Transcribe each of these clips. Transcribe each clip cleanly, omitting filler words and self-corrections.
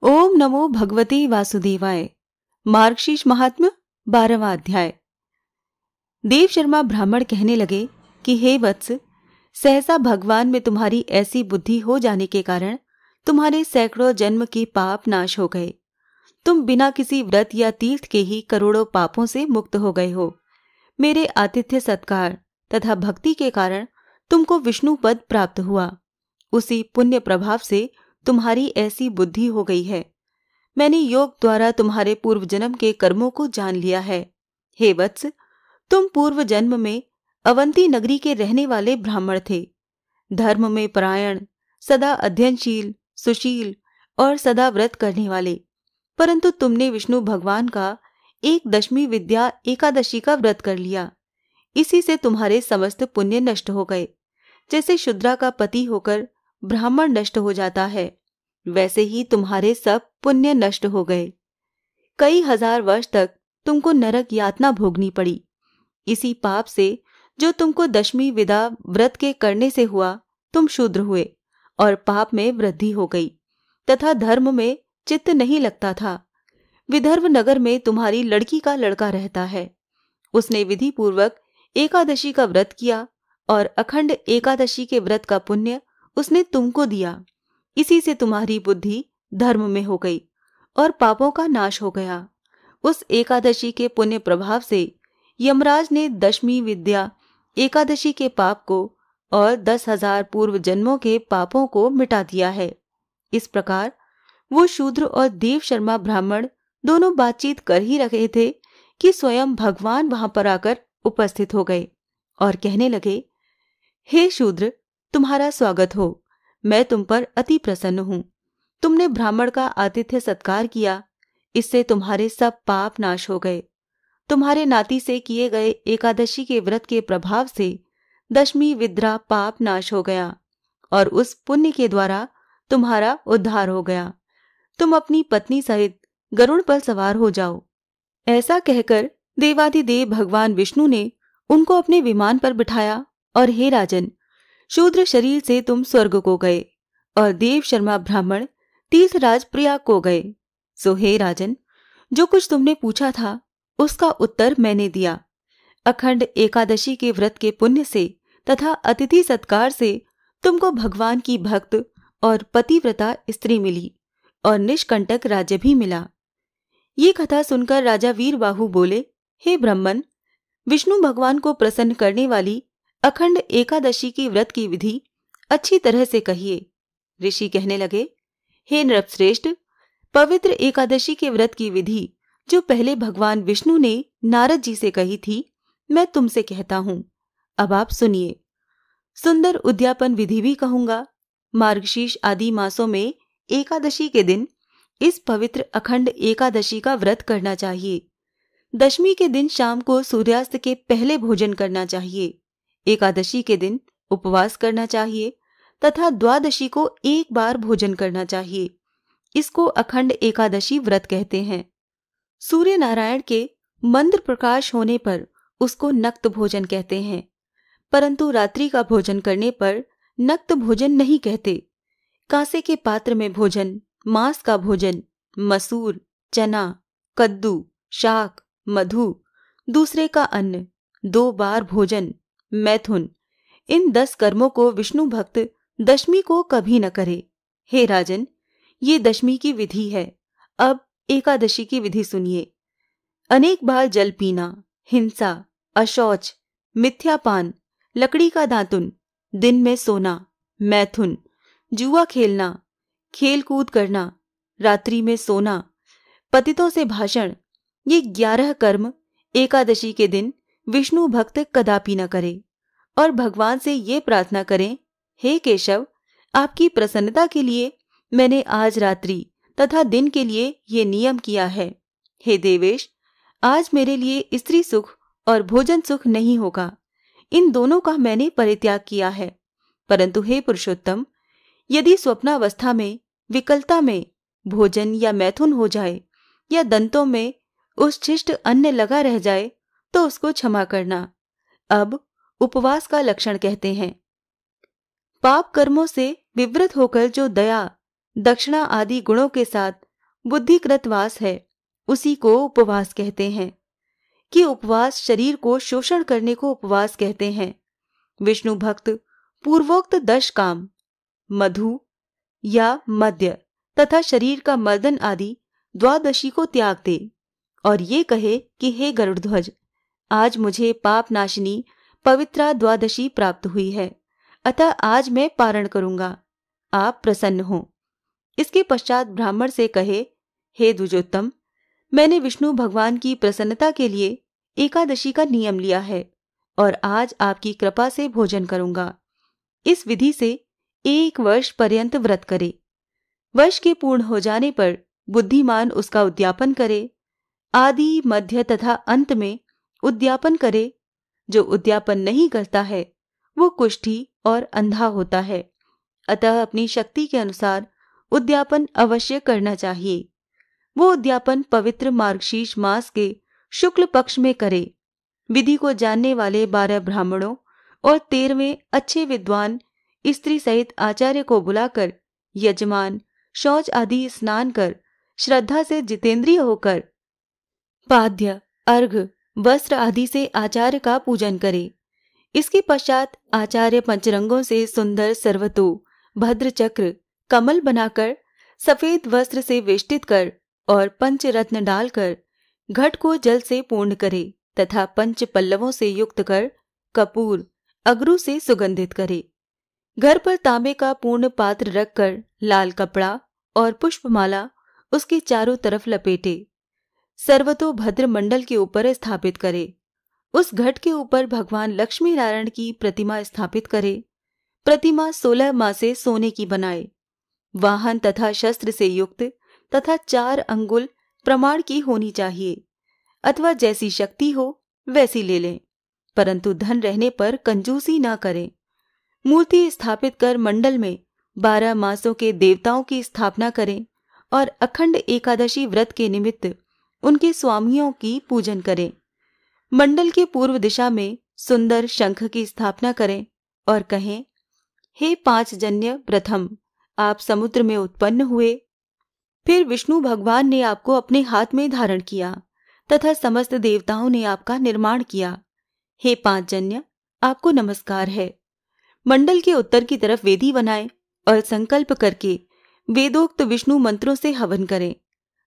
ओम नमो भगवते वासुदेवाय। मार्गशीर्ष महात्म्य 12वां अध्याय। देव शर्मा ब्राह्मण कहने लगे कि हे वत्स, सहसा भगवान में तुम्हारी ऐसी बुद्धि हो जाने के कारण तुम्हारे सैकड़ों जन्म के पाप नाश हो गए। तुम बिना किसी व्रत या तीर्थ के ही करोड़ों पापों से मुक्त हो गए हो। मेरे आतिथ्य सत्कार तथा भक्ति के कारण तुमको विष्णु पद प्राप्त हुआ। उसी पुण्य प्रभाव से तुम्हारी ऐसी बुद्धि हो गई है। मैंने योग द्वारा तुम्हारे पूर्व जन्म के कर्मों को जान लिया है। हे वत्स, तुम पूर्व जन्म में अवंती नगरी के रहने वाले ब्राह्मण थे। धर्म में परायण, सदा अध्ययनशील, सुशील और सदा व्रत करने वाले। परंतु तुमने विष्णु भगवान का एक दशमी विद्या एकादशी का व्रत कर लिया। इसी से तुम्हारे समस्त पुण्य नष्ट हो गए। जैसे शूद्रा का पति होकर ब्राह्मण नष्ट हो जाता है, वैसे ही तुम्हारे सब पुण्य नष्ट हो गए। कई हजार वर्ष तक तुमको नरक यातना भोगनी पड़ी। इसी पाप से जो तुमको दशमी विदा व्रत के करने से हुआ, तुम शूद्र हुए और पाप में वृद्धि हो गई तथा धर्म में चित्त नहीं लगता था। विदर्भ नगर में तुम्हारी लड़की का लड़का रहता है। उसने विधि पूर्वक एकादशी का व्रत किया और अखंड एकादशी के व्रत का पुण्य उसने तुमको दिया। इसी से तुम्हारी बुद्धि धर्म में हो गई और पापों का नाश हो गया। उस एकादशी के पुण्य प्रभाव से यमराज ने दशमी विद्या एकादशी के पाप को और 10,000 पूर्व जन्मों के पापों को मिटा दिया है। इस प्रकार वो शूद्र और देव शर्मा ब्राह्मण दोनों बातचीत कर ही रहे थे कि स्वयं भगवान वहां पर आकर उपस्थित हो गए और कहने लगे, हे शूद्र, तुम्हारा स्वागत हो। मैं तुम पर अति प्रसन्न हूं। तुमने ब्राह्मण का आतिथ्य सत्कार किया, इससे तुम्हारे सब पाप नाश हो गए। तुम्हारे नाती से किए गए एकादशी के व्रत के प्रभाव से दशमी विद्या पाप नाश हो गया और उस पुण्य के द्वारा तुम्हारा उद्धार हो गया। तुम अपनी पत्नी सहित गरुड़ पर सवार हो जाओ। ऐसा कहकर देवाधिदेव भगवान विष्णु ने उनको अपने विमान पर बिठाया और हे राजन, शूद्र शरीर से तुम स्वर्ग को गए और देव शर्मा ब्राह्मण तीर्थराज प्रयाग को गए। सो हे राजन, जो कुछ तुमने पूछा था उसका उत्तर मैंने दिया। अखंड एकादशी के व्रत के पुण्य से तथा अतिथि सत्कार से तुमको भगवान की भक्त और पतिव्रता स्त्री मिली और निष्कंटक राज्य भी मिला। ये कथा सुनकर राजा वीरबाहु बोले, हे ब्राह्मण, विष्णु भगवान को प्रसन्न करने वाली अखंड एकादशी की व्रत की विधि अच्छी तरह से कहिए। ऋषि कहने लगे, हे नृपश्रेष्ठ, पवित्र एकादशी के व्रत की विधि जो पहले भगवान विष्णु ने नारद जी से कही थी, मैं तुमसे कहता हूं। अब आप सुनिए। सुंदर उद्यापन विधि भी कहूंगा। मार्गशीर्ष आदि मासों में एकादशी के दिन इस पवित्र अखंड एकादशी का व्रत करना चाहिए। दशमी के दिन शाम को सूर्यास्त के पहले भोजन करना चाहिए। एकादशी के दिन उपवास करना चाहिए तथा द्वादशी को एक बार भोजन करना चाहिए। इसको अखंड एकादशी व्रत कहते हैं। सूर्य नारायण के मंद प्रकाश होने पर उसको नक्त भोजन कहते हैं, परंतु रात्रि का भोजन करने पर नक्त भोजन नहीं कहते। कांसे के पात्र में भोजन, मांस का भोजन, मसूर, चना, कद्दू, शाक, मधु, दूसरे का अन्न, 2 बार भोजन, मैथुन, इन 10 कर्मों को विष्णु भक्त दशमी को कभी न करे। हे राजन, ये दशमी की विधि है। अब एकादशी की विधि सुनिए। अनेक बार जल पीना, हिंसा, अशौच, मिथ्यापान, लकड़ी का दातुन, दिन में सोना, मैथुन, जुआ खेलना, खेल कूद करना, रात्रि में सोना, पतितों से भाषण, ये 11 कर्म एकादशी के दिन विष्णु भक्त कदापि न करे और भगवान से ये प्रार्थना करें, हे केशव, आपकी प्रसन्नता के लिए मैंने आज रात्रि तथा दिन के लिए ये नियम किया है। हे देवेश, आज मेरे लिए स्त्री सुख और भोजन सुख नहीं होगा। इन दोनों का मैंने परित्याग किया है। परंतु हे पुरुषोत्तम, यदि स्वप्नावस्था में विकलता में भोजन या मैथुन हो जाए या दंतों में उच्छिष्ट अन्न लगा रह जाए तो उसको क्षमा करना। अब उपवास का लक्षण कहते हैं। पाप कर्मों से विवृत होकर जो दया, दक्षिणा आदि गुणों के साथ बुद्धिकृत वास है, उसी को उपवास कहते हैं। कि उपवास शरीर को शोषण करने को उपवास कहते हैं। विष्णु भक्त पूर्वोक्त 10 काम, मधु या मद्य तथा शरीर का मर्दन आदि द्वादशी को त्याग दे और ये कहे कि हे गरुड़ध्वज, आज मुझे पाप नाशिनी पवित्रा द्वादशी प्राप्त हुई है, अतः आज मैं पारण करूंगा, आप प्रसन्न हो। इसके पश्चात ब्राह्मण से कहे, हे द्विजोत्तम, मैंने विष्णु भगवान की प्रसन्नता के लिए एकादशी का नियम लिया है और आज आपकी कृपा से भोजन करूंगा। इस विधि से 1 वर्ष पर्यंत व्रत करे। वर्ष के पूर्ण हो जाने पर बुद्धिमान उसका उद्यापन करे। आदि, मध्य तथा अंत में उद्यापन करे। जो उद्यापन नहीं करता है वो कुष्ठी और अंधा होता है, अतः अपनी शक्ति के अनुसार उद्यापन अवश्य करना चाहिए। वो उद्यापन पवित्र मार्गशीर्ष मास के शुक्ल पक्ष में करे। विधि को जानने वाले 12 ब्राह्मणों और 13वें अच्छे विद्वान स्त्री सहित आचार्य को बुलाकर यजमान शौच आदि स्नान कर श्रद्धा से जितेंद्रिय होकर पाद्य, अर्घ, वस्त्र आदि से आचार्य का पूजन करे। इसके पश्चात आचार्य पंचरंगों से सुंदर सर्वतो भद्र चक्र कमल बनाकर सफेद वस्त्र से वेष्टित कर और पंचरत्न डालकर घट को जल से पूर्ण करे तथा पंच पल्लवों से युक्त कर कपूर अगरू से सुगंधित करे। घर पर तांबे का पूर्ण पात्र रखकर लाल कपड़ा और पुष्पमाला उसके चारों तरफ लपेटे सर्वतोभद्र मंडल के ऊपर स्थापित करे। उस घट के ऊपर भगवान लक्ष्मी नारायण की प्रतिमा स्थापित करे। प्रतिमा 16 मासे सोने की बनाए। वाहन तथा शस्त्र से युक्त तथा 4 अंगुल प्रमाण की होनी चाहिए, अथवा जैसी शक्ति हो वैसी ले लें, परंतु धन रहने पर कंजूसी न करें। मूर्ति स्थापित कर मंडल में 12 मासों के देवताओं की स्थापना करें और अखंड एकादशी व्रत के निमित्त उनके स्वामियों की पूजन करें। मंडल के पूर्व दिशा में सुंदर शंख की स्थापना करें और कहें, हे 5 जन्य प्रथम, आप समुद्र में उत्पन्न हुए, फिर विष्णु भगवान ने आपको अपने हाथ में धारण किया तथा समस्त देवताओं ने आपका निर्माण किया। हे 5 जन्य, आपको नमस्कार है। मंडल के उत्तर की तरफ वेदी बनाएं और संकल्प करके वेदोक्त विष्णु मंत्रों से हवन करें।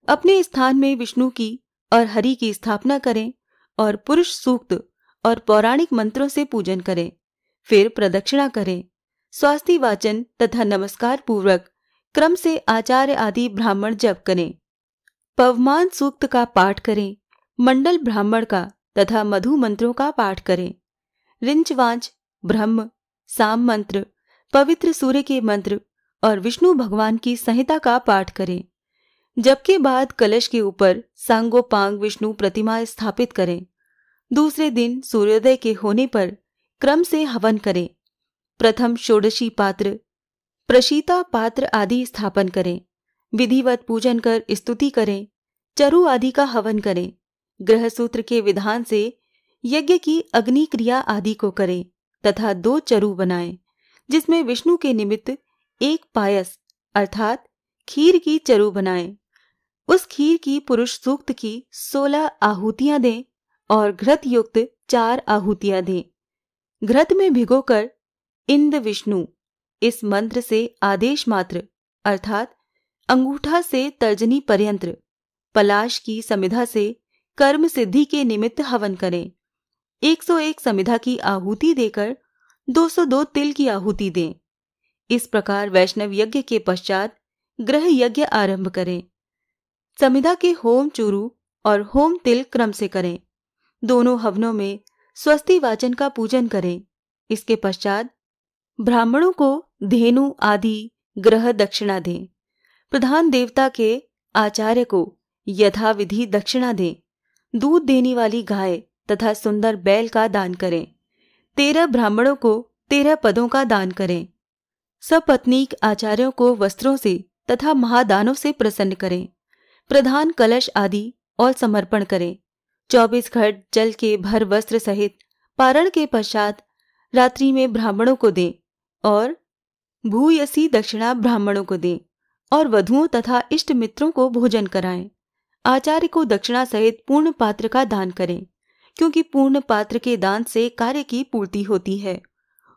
अपने स्थान में विष्णु की और हरि की स्थापना करें और पुरुष सूक्त और पौराणिक मंत्रों से पूजन करें। फिर प्रदक्षिणा करें। स्वास्ति वाचन तथा नमस्कार पूर्वक क्रम से आचार्य आदि ब्राह्मण जप करें। पवमान सूक्त का पाठ करें। मंडल ब्राह्मण का तथा मधु मंत्रों का पाठ करें। रिंचवांच, ब्रह्म, साम मंत्र, पवित्र सूर्य के मंत्र और विष्णु भगवान की संहिता का पाठ करें। जप के बाद कलश के ऊपर सांगोपांग विष्णु प्रतिमा स्थापित करें। दूसरे दिन सूर्योदय के होने पर क्रम से हवन करें। प्रथम षोडशी पात्र, प्रशीता पात्र आदि स्थापन करें। विधिवत पूजन कर स्तुति करें। चरु आदि का हवन करें। ग्रह सूत्र के विधान से यज्ञ की अग्नि क्रिया आदि को करें तथा 2 चरु बनाएं, जिसमें विष्णु के निमित्त 1 पायस अर्थात खीर की चरु बनाएं। उस खीर की पुरुष सूक्त की 16 आहुतियां दें और घृत युक्त 4 आहुतियां दें। घृत में भिगोकर इंद विष्णु इस मंत्र से आदेश मात्र अर्थात अंगूठा से तर्जनी पर्यंत पलाश की समिधा से कर्म सिद्धि के निमित्त हवन करें। 101 समिधा की आहुति देकर 202 तिल की आहुति दें। इस प्रकार वैष्णव यज्ञ के पश्चात ग्रह यज्ञ आरंभ करें। समिधा के होम चूरू और होम तिल क्रम से करें। दोनों हवनों में स्वस्ति वाचन का पूजन करें। इसके पश्चात ब्राह्मणों को धेनु आदि ग्रह दक्षिणा दें। प्रधान देवता के आचार्य को यथाविधि दक्षिणा दें। दूध देने वाली गाय तथा सुंदर बैल का दान करें। 13 ब्राह्मणों को 13 पदों का दान करें। सपत्नीक आचार्यों को वस्त्रों से तथा महादानों से प्रसन्न करें। प्रधान कलश आदि और समर्पण करें। 24 घट जल के भर वस्त्र सहित पारण के पश्चात रात्रि में ब्राह्मणों को दें और भूयसी दक्षिणा ब्राह्मणों को दें और वधुओं तथा इष्ट मित्रों को भोजन कराएं। आचार्य को दक्षिणा सहित पूर्ण पात्र का दान करें, क्योंकि पूर्ण पात्र के दान से कार्य की पूर्ति होती है।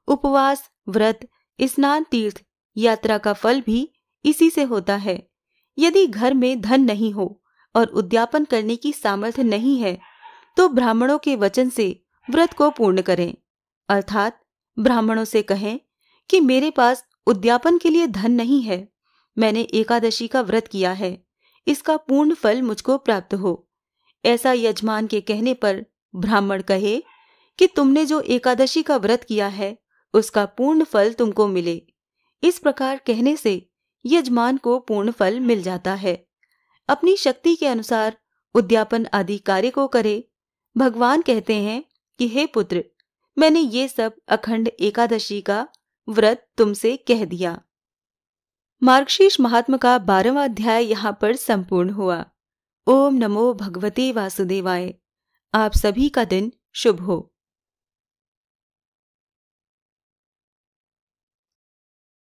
उपवास, व्रत, स्नान, तीर्थ यात्रा का फल भी इसी से होता है। यदि घर में धन नहीं हो और उद्यापन करने की सामर्थ्य नहीं है, तो ब्राह्मणों के वचन से व्रत को पूर्ण करें। अर्थात ब्राह्मणों से कहें कि मेरे पास उद्यापन के लिए धन नहीं है, मैंने एकादशी का व्रत किया है, इसका पूर्ण फल मुझको प्राप्त हो। ऐसा यजमान के कहने पर ब्राह्मण कहे कि तुमने जो एकादशी का व्रत किया है उसका पूर्ण फल तुमको मिले। इस प्रकार कहने से यजमान को पूर्ण फल मिल जाता है। अपनी शक्ति के अनुसार उद्यापन आदि कार्य को करे। भगवान कहते हैं कि हे पुत्र, मैंने ये सब अखंड एकादशी का व्रत तुमसे कह दिया। मार्गशीर्ष महात्म का 12वां अध्याय यहाँ पर संपूर्ण हुआ। ओम नमो भगवते वासुदेवाय। आप सभी का दिन शुभ हो।